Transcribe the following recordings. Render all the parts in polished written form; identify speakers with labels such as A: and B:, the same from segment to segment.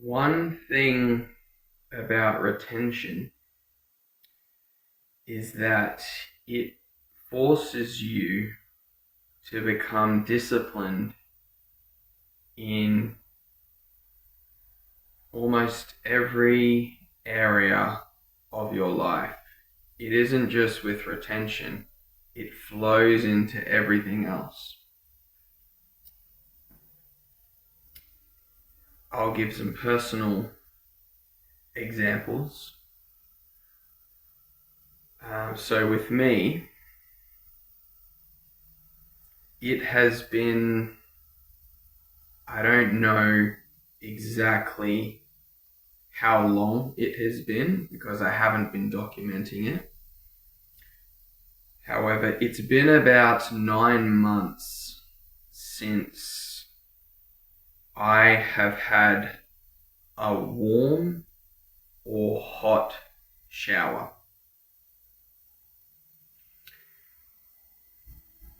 A: One thing about retention is that it forces you to become disciplined in almost every area of your life. It isn't just with retention, it flows into everything else. I'll give some personal examples. So with me, it has been, I don't know exactly how long it has been because I haven't been documenting it. However, it's been about 9 months since I have had a warm or hot shower.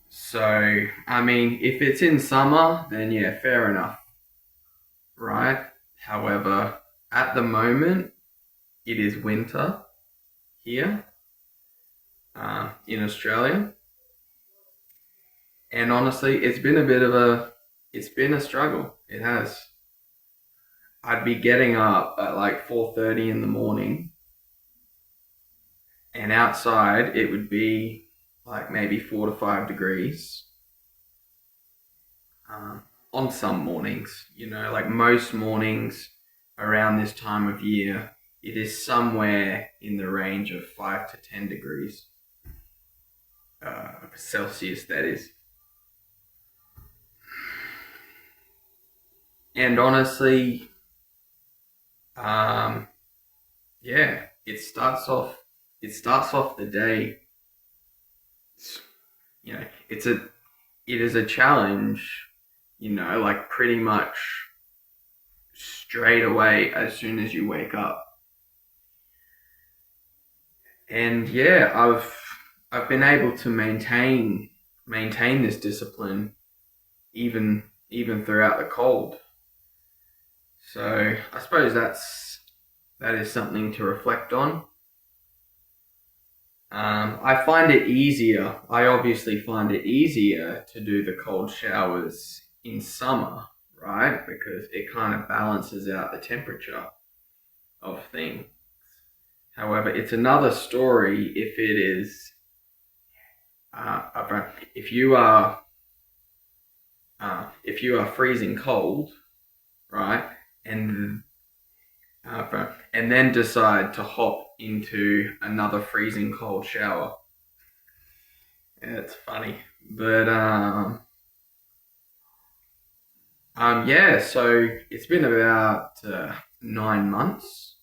A: So, I mean, if it's in summer, then yeah, fair enough, right? However, at the moment, it is winter here in Australia. And honestly, it's been a struggle. It has. I'd be getting up at like 4:30 in the morning, and outside it would be like maybe 4 to 5 degrees. On some mornings, like most mornings around this time of year, it is somewhere in the range of 5 to 10 degrees Celsius, that is. And honestly, um, yeah, it starts off the day. You know, it is a challenge. Like pretty much straight away as soon as you wake up. And yeah, I've been able to maintain this discipline even throughout the cold. So I suppose that is something to reflect on. I find it easier. I obviously find it easier to do the cold showers in summer, right? Because it kind of balances out the temperature of things. However, it's another story if it is if you are freezing cold, right, and and then decide to hop into another freezing cold shower. Yeah, it's funny, but yeah. So it's been about 9 months,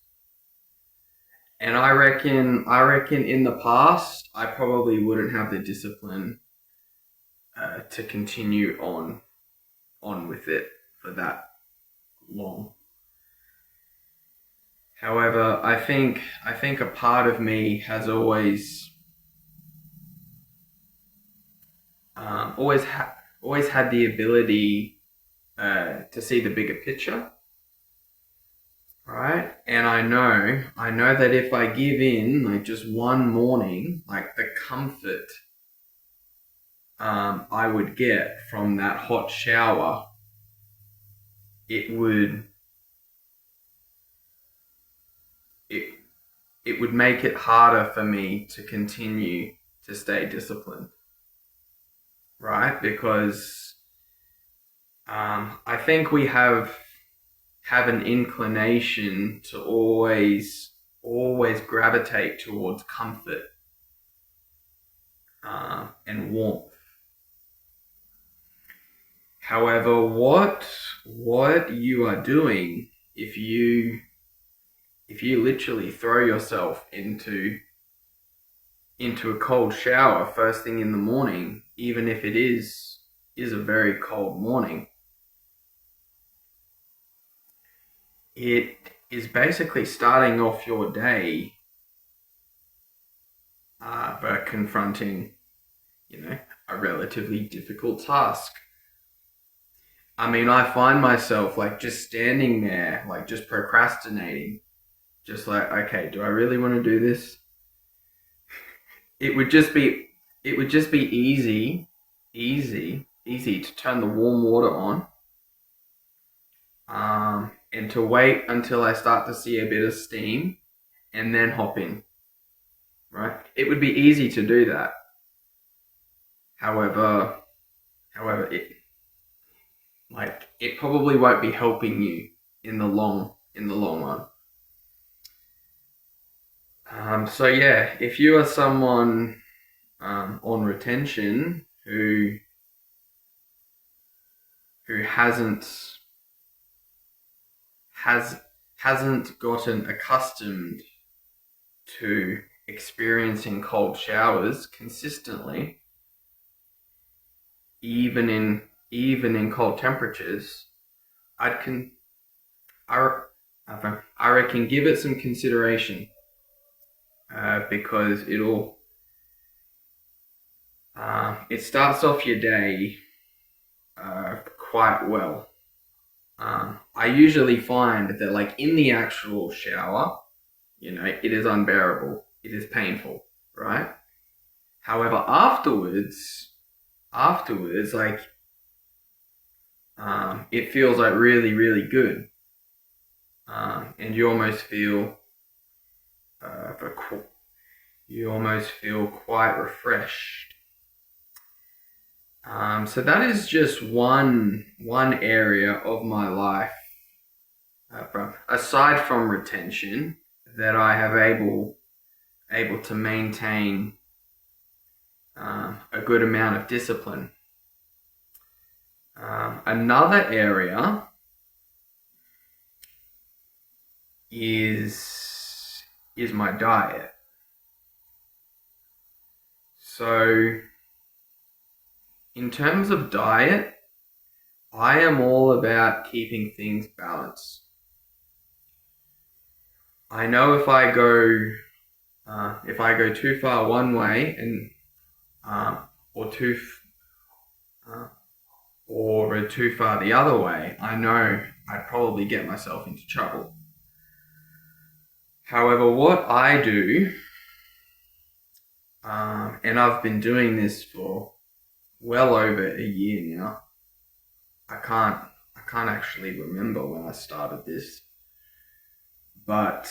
A: and I reckon in the past I probably wouldn't have the discipline to continue on with it for that long. However, I think a part of me has always had the ability to see the bigger picture, right? And I know that if I give in like just one morning, like the comfort I would get from that hot shower, it would it it would make it harder for me to continue to stay disciplined, right? Because I think we have an inclination to always gravitate towards comfort and warmth. However, what you are doing if you literally throw yourself into a cold shower first thing in the morning, even if it is a very cold morning, it is basically starting off your day by confronting, a relatively difficult task. I mean, I find myself like just standing there, like just procrastinating, just like, okay, do I really want to do this? It would just be, it would just be easy to turn the warm water on, and to wait until I start to see a bit of steam, and then hop in. Right? It would be easy to do that. However, it probably won't be helping you in the long run. So yeah, if you are someone on retention who has hasn't gotten accustomed to experiencing cold showers consistently, even in cold temperatures, I'd con I, I reckon give it some consideration, because it starts off your day quite well. I usually find that like in the actual shower, it is unbearable. It is painful, right? However, afterwards, like it feels like really, really good, and uh, you almost feel quite refreshed. So that is just one area of my life, aside from retention, that I have able to maintain a good amount of discipline. Another area is my diet. So in terms of diet, I am all about keeping things balanced. I know if I go too far one way and or uh, too far the other way, I know I'd probably get myself into trouble. However, what I do, and I've been doing this for well over a year now. I can't I can't actually remember when I started this, but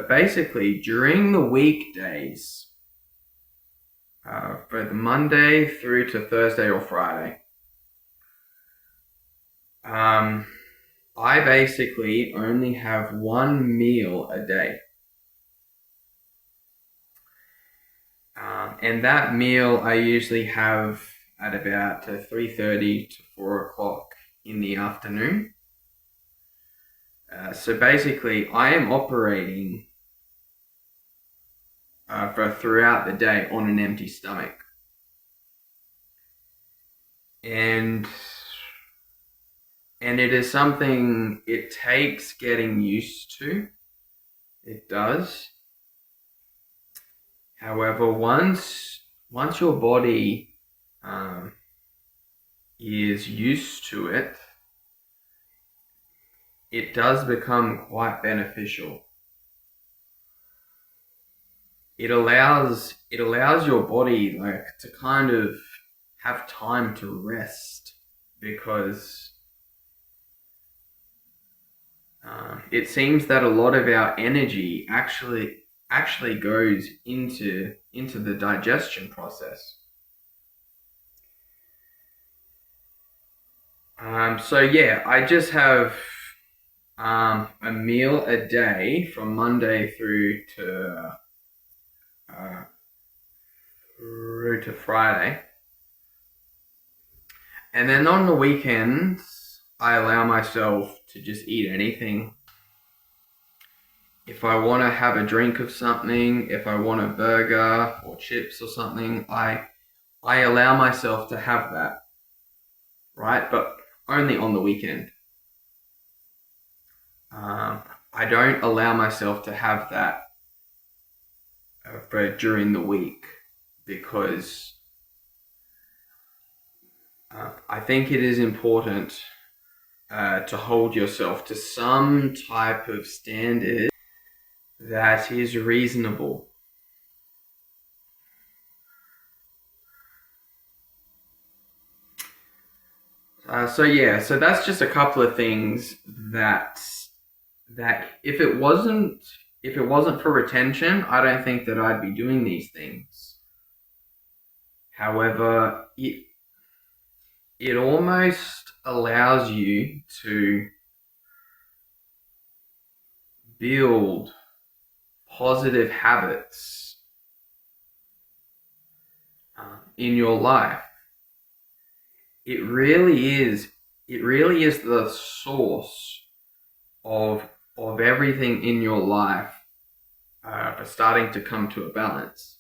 A: basically during the weekdays, for the Monday through to Thursday or Friday, um, I basically only have one meal a day. And that meal I usually have at about 3:30 to 4 o'clock in the afternoon. So basically, I am operating for throughout the day on an empty stomach, and it is something it takes getting used to. It does. However, once your body um, is used to it, it does become quite beneficial. It allows your body like to kind of have time to rest, because it seems that a lot of our energy actually goes into the digestion process. So yeah, I just have a meal a day from Monday uh, through to Friday, and then on the weekends I allow myself to just eat anything. If I want to have a drink of something, if I want a burger or chips or something, I allow myself to have that, right? But only on the weekend. I don't allow myself to have that for during the week, because I think it is important to hold yourself to some type of standard that is reasonable. So that's just a couple of things that if it wasn't for retention, I don't think that I'd be doing these things. However, it almost allows you to build positive habits in your life. It really is. It really is the source of everything in your life for starting to come to a balance.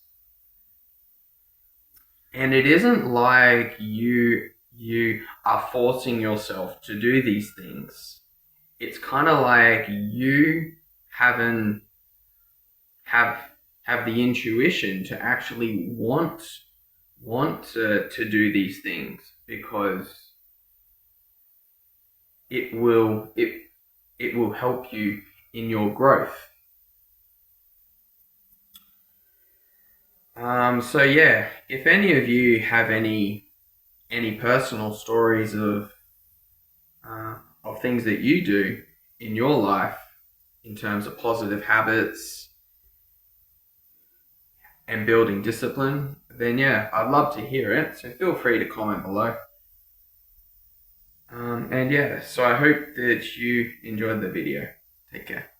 A: And it isn't like you are forcing yourself to do these things. It's kind of like you haven't have the intuition to actually want to do these things, because it will help you in your growth. So yeah, if any of you have any personal stories of things that you do in your life in terms of positive habits and building discipline, then yeah, I'd love to hear it. So feel free to comment below. And yeah, so I hope that you enjoyed the video. Take care.